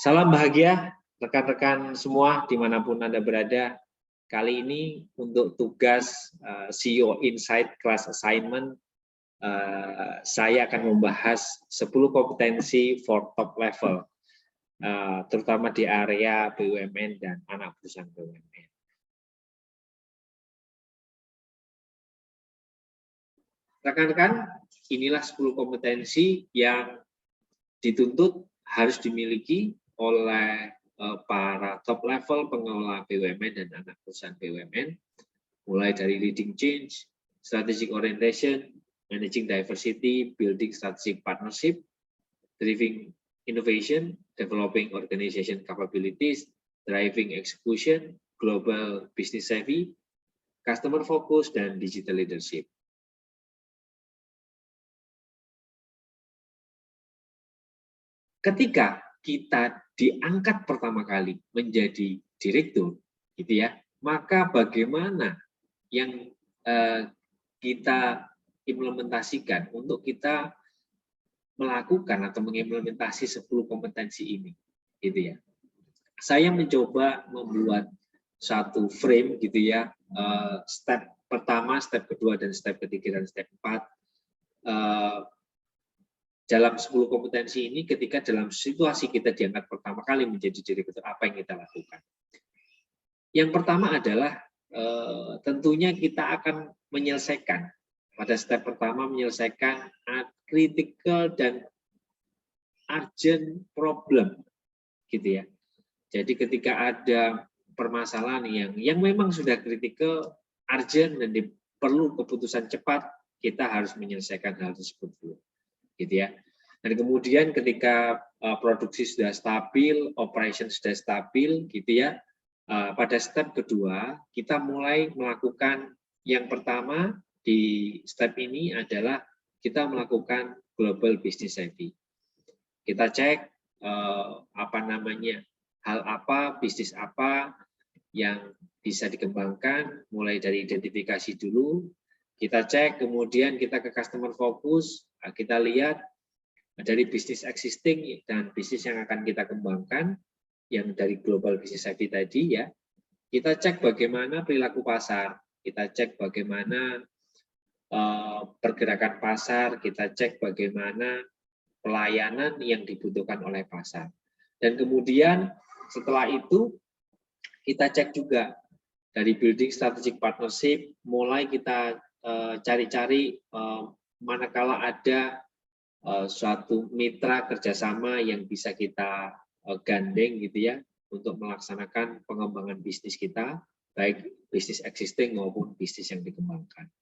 Salam bahagia rekan-rekan semua dimanapun Anda berada. Kali ini untuk tugas CEO Insight Class Assignment, saya akan membahas 10 kompetensi for top level, terutama di area BUMN dan anak perusahaan BUMN. Rekan-rekan, inilah 10 kompetensi yang dituntut harus dimiliki oleh para top level pengelola BUMN dan anak perusahaan BUMN, mulai dari leading change, strategic orientation, managing diversity, building strategic partnership, driving innovation, developing organization capabilities, driving execution, global business savvy, customer focus, dan digital leadership. Ketika kita diangkat pertama kali menjadi direktur, gitu ya, maka bagaimana yang kita implementasikan untuk kita melakukan atau mengimplementasi 10 kompetensi ini, gitu ya. Saya mencoba membuat satu frame, gitu ya, step pertama, step kedua, dan step ketiga, dan step 4. Dalam 10 kompetensi ini, ketika dalam situasi kita diangkat pertama kali menjadi direktur, apa yang kita lakukan? Yang pertama adalah tentunya kita akan menyelesaikan, pada step pertama menyelesaikan critical dan urgent problem, gitu ya. Jadi ketika ada permasalahan yang memang sudah critical, urgent, dan perlu keputusan cepat, kita harus menyelesaikan hal tersebut dulu, gitu ya. Dan kemudian ketika produksi sudah stabil, operation sudah stabil, gitu ya, pada step kedua kita mulai melakukan yang pertama di step ini adalah kita melakukan global business savvy. Kita cek hal apa, bisnis apa yang bisa dikembangkan, mulai dari identifikasi dulu. Kita cek, kemudian kita ke customer focus, kita lihat dari bisnis existing dan bisnis yang akan kita kembangkan, yang dari global business savvy tadi ya, kita cek bagaimana perilaku pasar, kita cek bagaimana pergerakan pasar, kita cek bagaimana pelayanan yang dibutuhkan oleh pasar. Dan kemudian setelah itu kita cek juga dari building strategic partnership, mulai kita cari-cari manakala ada suatu mitra kerjasama yang bisa kita gandeng, gitu ya, untuk melaksanakan pengembangan bisnis kita, baik bisnis existing maupun bisnis yang dikembangkan.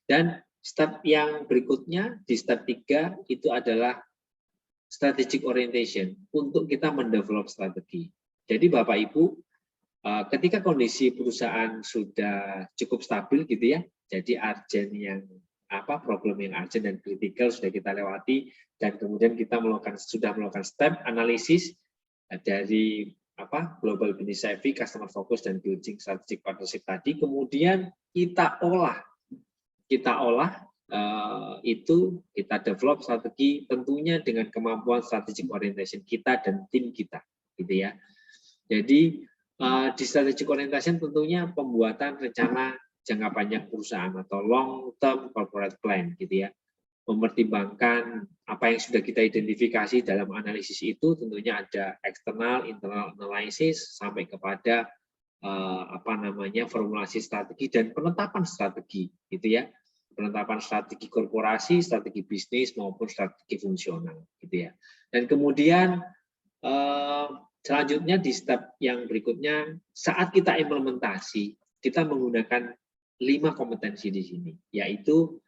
Dan step yang berikutnya di step 3 itu adalah strategic orientation, untuk kita mendevelop strategi. Jadi Bapak Ibu, ketika kondisi perusahaan sudah cukup stabil, gitu ya, jadi urgent yang problem yang urgent dan kritikal sudah kita lewati, dan kemudian kita sudah melakukan step analisis dari global business savvy, customer focus, dan building strategic partnership tadi, kemudian kita olah itu, kita develop strategi tentunya dengan kemampuan strategic orientation kita dan tim kita, gitu ya. Jadi di strategic orientation tentunya pembuatan rencana jangka panjang perusahaan atau long term corporate plan, gitu ya. Mempertimbangkan apa yang sudah kita identifikasi dalam analisis itu, tentunya ada external, internal analysis, sampai kepada formulasi strategi dan penetapan strategi, gitu ya. Penetapan strategi korporasi, strategi bisnis maupun strategi fungsional, gitu ya. Dan kemudian selanjutnya di step yang berikutnya, saat kita implementasi, kita menggunakan 5 kompetensi di sini, yaitu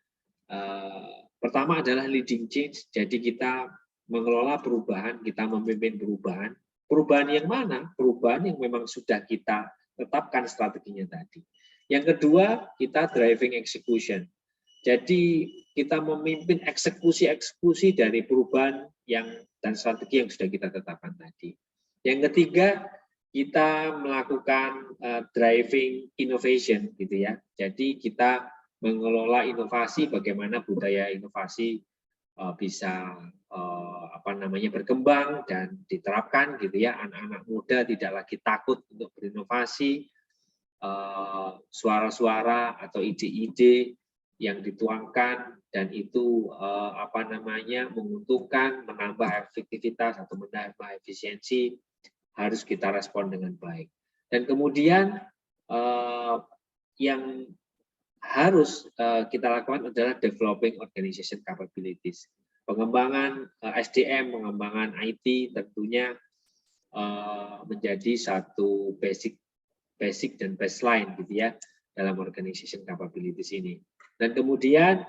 pertama adalah leading change, jadi kita mengelola perubahan, kita memimpin perubahan. Perubahan yang mana? Perubahan yang memang sudah kita tetapkan strateginya tadi. Yang kedua, kita driving execution. Jadi kita memimpin eksekusi dari perubahan dan strategi yang sudah kita tetapkan tadi. Yang ketiga, kita melakukan driving innovation, gitu ya. Jadi kita mengelola inovasi, bagaimana budaya inovasi bisa berkembang dan diterapkan gitu ya. Anak-anak muda tidak lagi takut untuk berinovasi, suara-suara atau ide-ide yang dituangkan dan itu menguntungkan, menambah efektivitas atau menambah efisiensi, harus kita respon dengan baik. Dan kemudian yang harus kita lakukan adalah developing organization capabilities. Pengembangan SDM, pengembangan IT tentunya menjadi satu basic dan baseline gitu ya dalam organization capabilities ini. Dan kemudian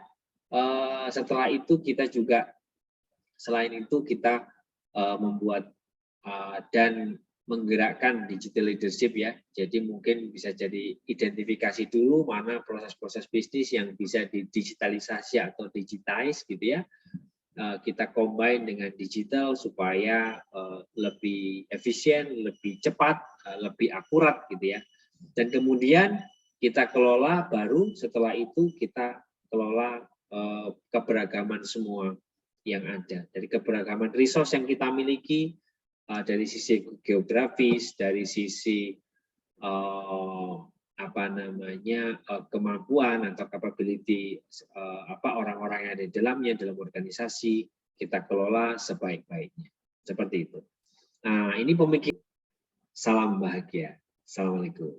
setelah itu kita juga selain itu kita membuat dan menggerakkan digital leadership ya. Jadi mungkin bisa jadi identifikasi dulu mana proses-proses bisnis yang bisa didigitalisasi atau digitize gitu ya. Kita combine dengan digital supaya lebih efisien, lebih cepat, lebih akurat gitu ya. Dan kemudian kita kelola, baru setelah itu kita kelola keberagaman semua yang ada. Dari keberagaman resource yang kita miliki, dari sisi geografis, dari sisi kemampuan atau capability orang-orang yang ada di dalamnya dalam organisasi, kita kelola sebaik-baiknya. Seperti itu. Nah, ini pemikiran. Salam bahagia. Assalamualaikum.